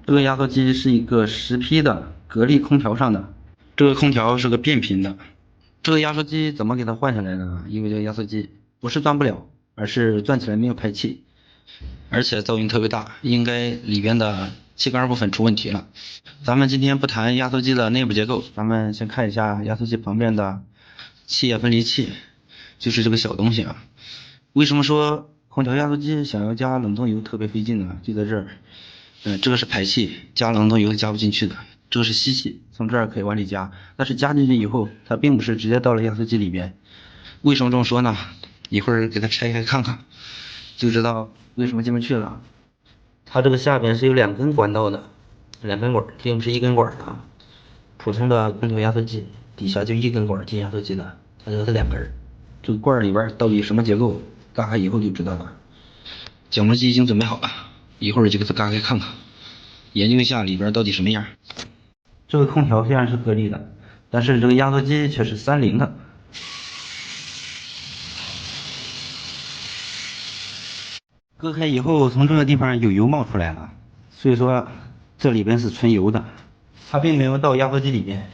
这个压缩机是一个10P 的格力空调上的，这个空调是个变频的。这个压缩机怎么给它换下来的呢？因为这个压缩机不是转不了，而是转起来没有排气，而且噪音特别大，应该里边的气缸部分出问题了。咱们今天不谈压缩机的内部结构，咱们先看一下压缩机旁边的气液分离器，就是这个小东西啊。为什么说空调压缩机想要加冷冻油特别费劲呢？就在这儿。这个是排气，加冷冻油加不进去的。这个是吸气，从这儿可以往里加，但是加进去以后，它并不是直接到了压缩机里边。为什么这么说呢？一会儿给它拆开看看，就知道为什么进不去了。它这个下边是有2根管道的，2根管，并不是1根管的。普通的空调压缩机底下就1根管进压缩机的，它这个是2根。这个罐里边到底什么结构，打开以后就知道了。角磨机已经准备好了。一会儿就给它打开看看，研究一下里边到底什么样。这个空调虽然是格力的，但是这个压缩机却是30的。割开以后，从这个地方有油冒出来了，所以说这里边是纯油的，它并没有到压缩机里边。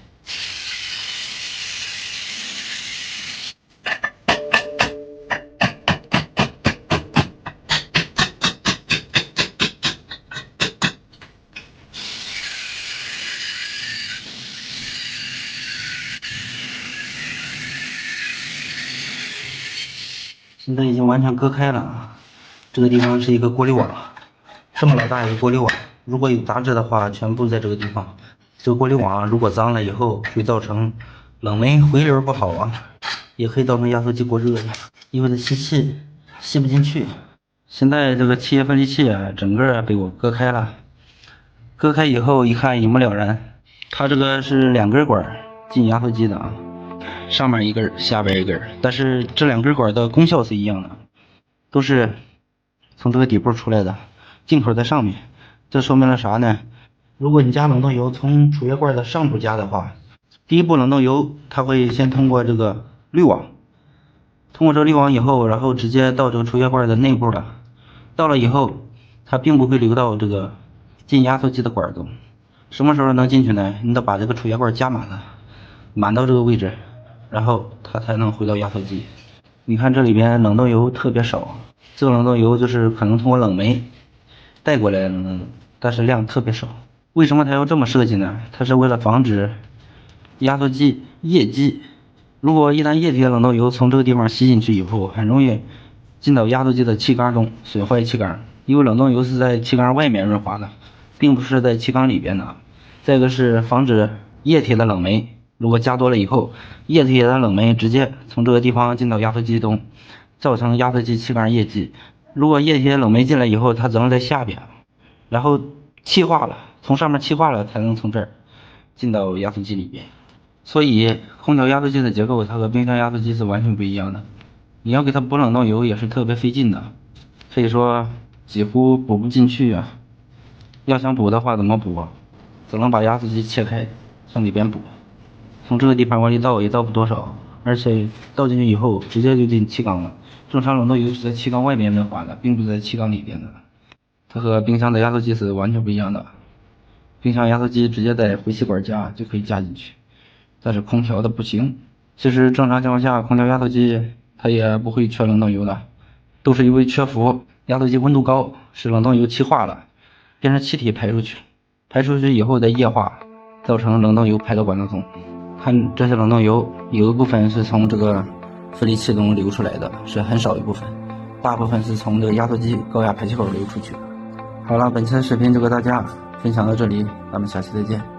现在已经完全割开了，这个地方是一个过滤网，这么老大一个过滤网，如果有杂质的话，全部在这个地方。这个过滤网如果脏了以后，会造成冷媒回流不好啊，也可以造成压缩机过热，因为它吸气吸不进去。现在这个气液分离器啊，整个被我割开了，割开以后一看一目了然，它这个是2根管进压缩机的啊。上面1根，下边1根，但是这2根管的功效是一样的，都是从这个底部出来的，进口在上面。这说明了啥呢？如果你加冷冻油从储液罐的上部加的话，第一步冷冻油它会先通过这个滤网，通过这个滤网以后，然后直接到这个储液罐的内部了。到了以后，它并不会流到这个进压缩机的管中。什么时候能进去呢？你得把这个储液罐加满了，满到这个位置。然后它才能回到压缩机。你看这里边冷冻油特别少，这个冷冻油就是可能通过冷媒带过来的冷冻油，但是量特别少。为什么它要这么设计呢？它是为了防止压缩机液积。如果一旦液体的冷冻油从这个地方吸进去以后，很容易进到压缩机的气缸中，损坏气缸。因为冷冻油是在气缸外面润滑的，并不是在气缸里边的。再一个是防止液体的冷媒。如果加多了以后，液体的冷媒直接从这个地方进到压缩机中，造成压缩机气缸液积。如果液体的冷媒进来以后，它只能在下边，然后气化了，从上面气化了才能从这儿进到压缩机里边。所以空调压缩机的结构它和冰箱压缩机是完全不一样的。你要给它补冷冻油也是特别费劲的，可以说几乎补不进去啊。要想补的话怎么补？只能把压缩机切开，从里边补。从这个地方往里倒也倒不多少，而且倒进去以后直接就进气缸了。正常冷冻油是在气缸外面润滑的，并不是在气缸里边的。它和冰箱的压缩机是完全不一样的。冰箱压缩机直接在回气管加就可以加进去，但是空调的不行。其实正常情况下，空调压缩机它也不会缺冷冻油的，都是因为缺氟。压缩机温度高，使冷冻油气化了，变成气体排出去，排出去以后再液化，造成冷冻油排到管道中。看这些冷冻油，有一部分是从这个分离器中流出来的，是很少一部分，大部分是从这个压缩机高压排气口流出去的。好了，本期的视频就给大家分享到这里，咱们下期再见。